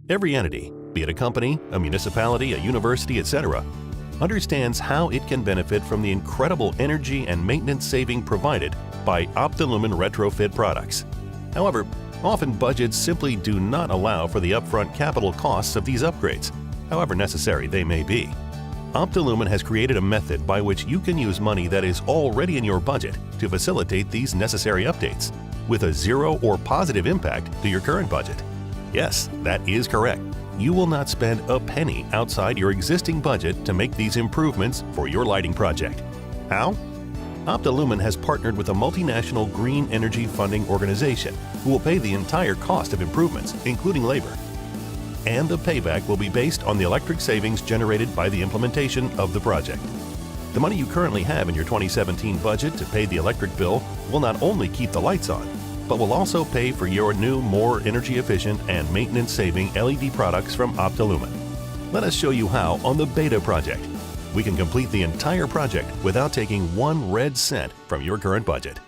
Every entity, be it a company, a municipality, a university, etc., understands how it can benefit from the incredible energy and maintenance saving provided by Optilumen retrofit products. However, often budgets simply do not allow for the upfront capital costs of these upgrades, however necessary they may be. Optilumen has created a method by which you can use money that is already in your budget to facilitate these necessary updates, with a zero or positive impact to your current budget. Yes, that is correct. You will not spend a penny outside your existing budget to make these improvements for your lighting project. How? Optilumen has partnered with a multinational green energy funding organization who will pay the entire cost of improvements, including labor. And the payback will be based on the electric savings generated by the implementation of the project. The money you currently have in your 2017 budget to pay the electric bill will not only keep the lights on, but will also pay for your new, more energy-efficient and maintenance-saving LED products from Optilumen. Let us show you how on the Beta project. We can complete the entire project without taking one red cent from your current budget.